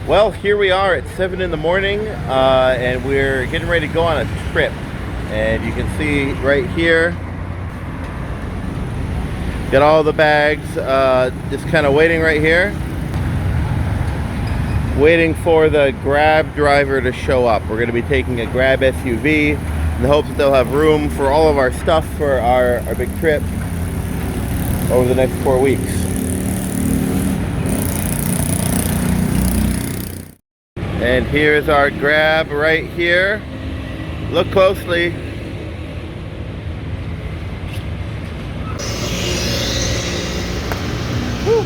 Well, here we are at 7 in the morning, and we're getting ready to go on a trip. And you can see right here, got all the bags, just kind of waiting right here. Waiting for the Grab driver to show up. We're going to be taking a Grab SUV in the hopes that they'll have room for all of our stuff for our big trip over the next 4 weeks. And here's our Grab right here. Look closely. Woo.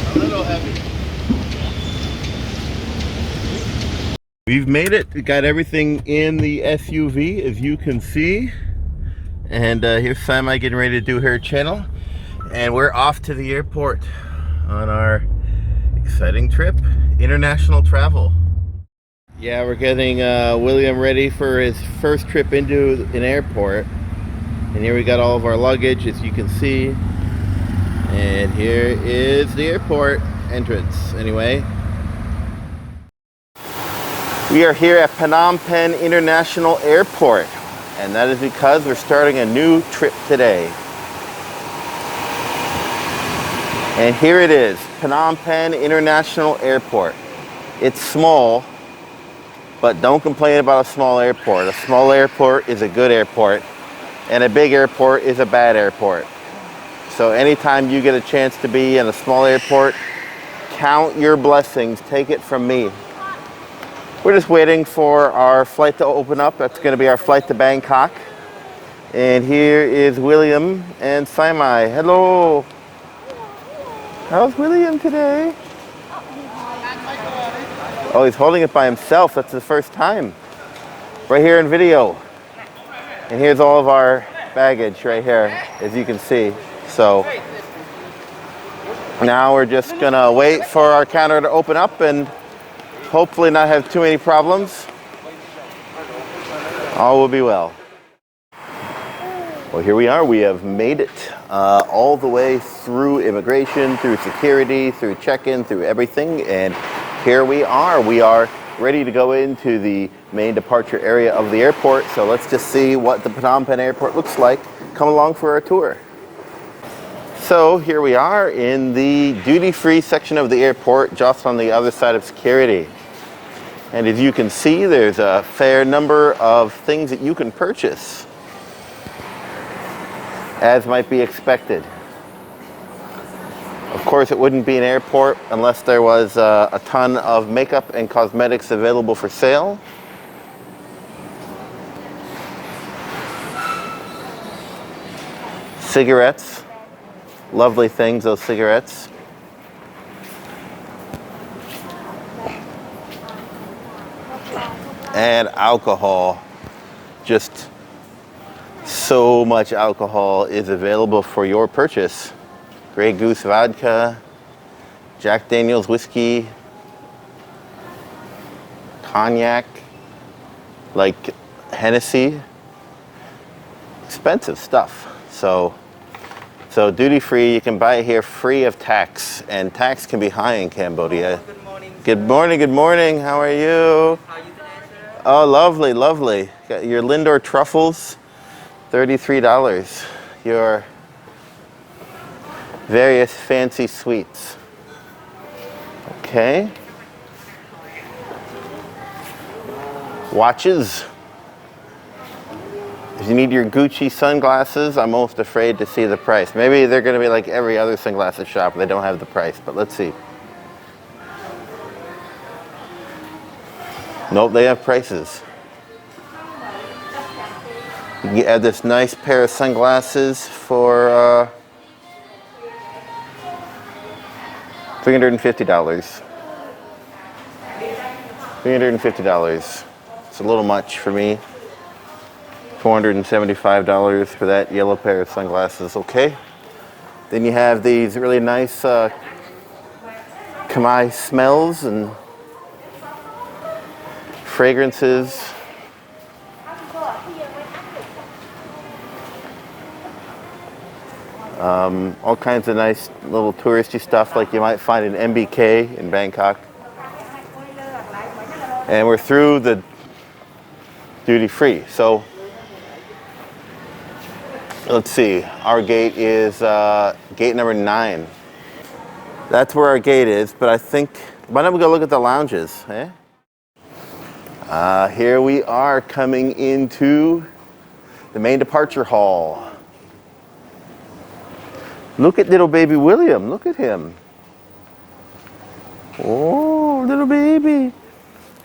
A little heavy. We've made it. We got everything in the SUV, as you can see. And here's Saimai getting ready to do her channel. And we're off to the airport on our exciting trip. International travel. Yeah, we're getting William ready for his first trip into an airport. And here we got all of our luggage, as you can see. And here is the airport entrance, anyway. We are here at Phnom Penh International Airport, and that is because we're starting a new trip today. And here it is, Phnom Penh International Airport. It's small, but don't complain about a small airport. A small airport is a good airport, and a big airport is a bad airport. So anytime you get a chance to be in a small airport, count your blessings. Take it from me. We're just waiting for our flight to open up. That's going to be our flight to Bangkok. And here is William and Saimai. Hello. How's William today? Oh, he's holding it by himself. That's the first time. Right here in video. And here's all of our baggage right here, as you can see. So now we're just going to wait for our counter to open up and hopefully not have too many problems. All will be well. Well, here we are. We have made it all the way through immigration, through security, through check-in, through everything. And here we are. We are ready to go into the main departure area of the airport. So let's just see what the Phnom Penh airport looks like. Come along for our tour. So here we are in the duty-free section of the airport, just on the other side of security. And as you can see, there's a fair number of things that you can purchase, as might be expected. Of course, it wouldn't be an airport unless there was a ton of makeup and cosmetics available for sale. Cigarettes. Lovely things, those cigarettes. And alcohol. Just so much alcohol is available for your purchase. Grey Goose vodka, Jack Daniel's whiskey, cognac, like Hennessy. Expensive stuff. So duty free, you can buy it here free of tax, and tax can be high in Cambodia. Good morning. Good morning, good morning. How are you? How are you today, sir? Oh, lovely, lovely. Got your Lindor truffles, $33. Your various fancy sweets. Okay. Watches. If you need your Gucci sunglasses, I'm most afraid to see the price. Maybe they're going to be like every other sunglasses shop. They don't have the price, but let's see. Nope, they have prices. You can get this nice pair of sunglasses for $350. $350. It's a little much for me. $475 for that yellow pair of sunglasses. Okay. Then you have these really nice Khmer smells and fragrances. All kinds of nice little touristy stuff like you might find in MBK in Bangkok. And we're through the duty free. So let's see, our gate is gate number 9. That's where our gate is, but I think, why don't we go look at the lounges, eh? Here we are coming into the main departure hall. Look at little baby William, look at him. Oh, little baby.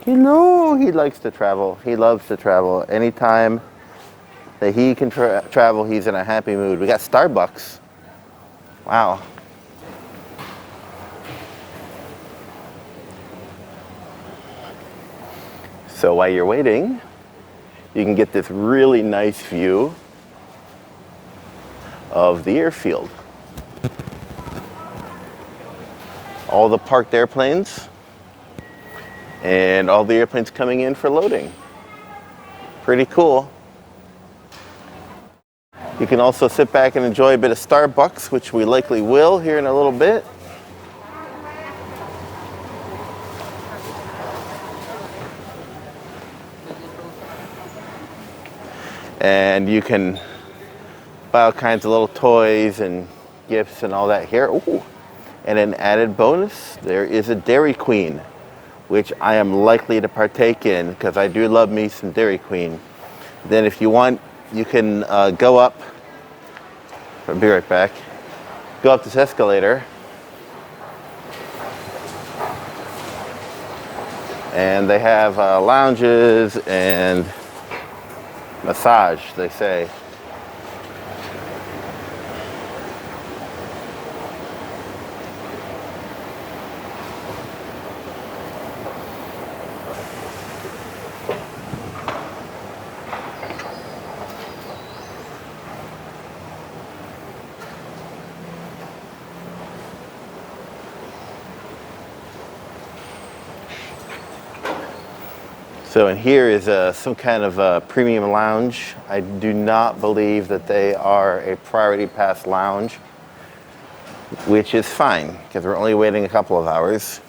You know he likes to travel. He loves to travel. Anytime that he can travel, he's in a happy mood. We got Starbucks. Wow. So while you're waiting, you can get this really nice view of the airfield. All the parked airplanes and all the airplanes coming in for loading. Pretty cool. You can also sit back and enjoy a bit of Starbucks, which we likely will here in a little bit. And you can buy all kinds of little toys and gifts and all that here. Ooh. And an added bonus, there is a Dairy Queen, which I am likely to partake in because I do love me some Dairy Queen. Then if you want, you can go up, I'll be right back, go up this escalator. And they have lounges and massage, they say. So in here is some kind of a premium lounge. I do not believe that they are a priority pass lounge, which is fine because we're only waiting a couple of hours.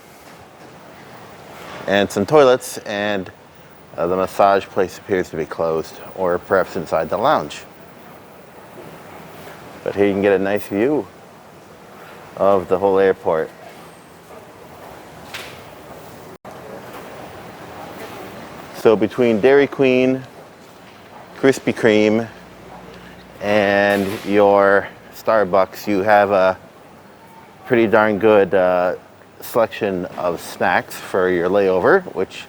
And some toilets, and the massage place appears to be closed, or perhaps inside the lounge. But here you can get a nice view of the whole airport. So between Dairy Queen, Krispy Kreme, and your Starbucks, you have a pretty darn good selection of snacks for your layover, which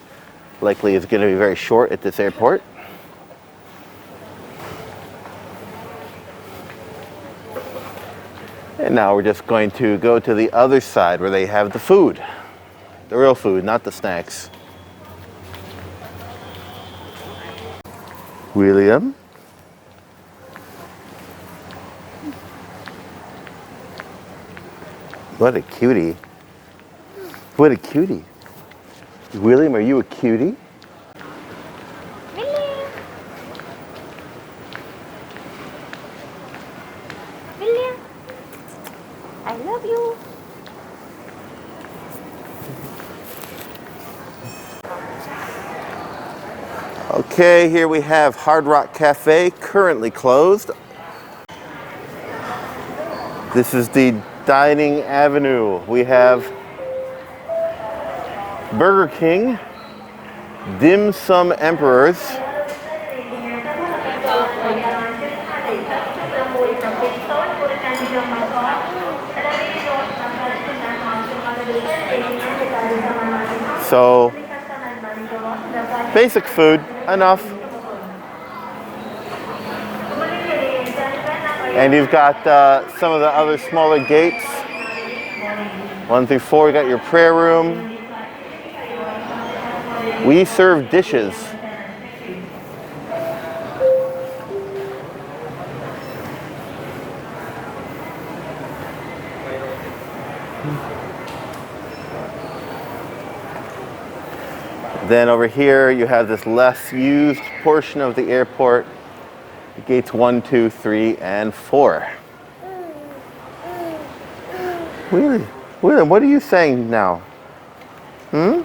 likely is going to be very short at this airport. And now we're just going to go to the other side where they have the food, the real food, not the snacks. William. What a cutie. What a cutie. William, are you a cutie? William. William. I love you. Okay, here we have Hard Rock Cafe, currently closed. This is the dining avenue. We have Burger King, Dim Sum Emperors, so basic food, enough. And you've got some of the other smaller gates. 1 through 4, you got your prayer room. We serve dishes. Then over here you have this less used portion of the airport. Gates 1, 2, 3, and 4. William, what are you saying now? Well,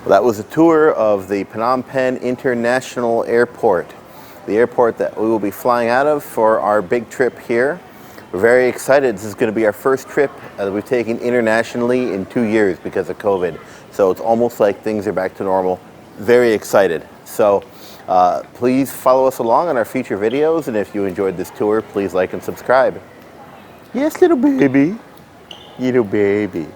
that was a tour of the Phnom Penh International Airport, the airport that we will be flying out of for our big trip here. We're very excited. This is going to be our first trip that we've taken internationally in 2 years because of COVID. So it's almost like things are back to normal. Very excited. So please follow us along on our future videos, and if you enjoyed this tour, please like and subscribe. Yes, little baby. Little baby.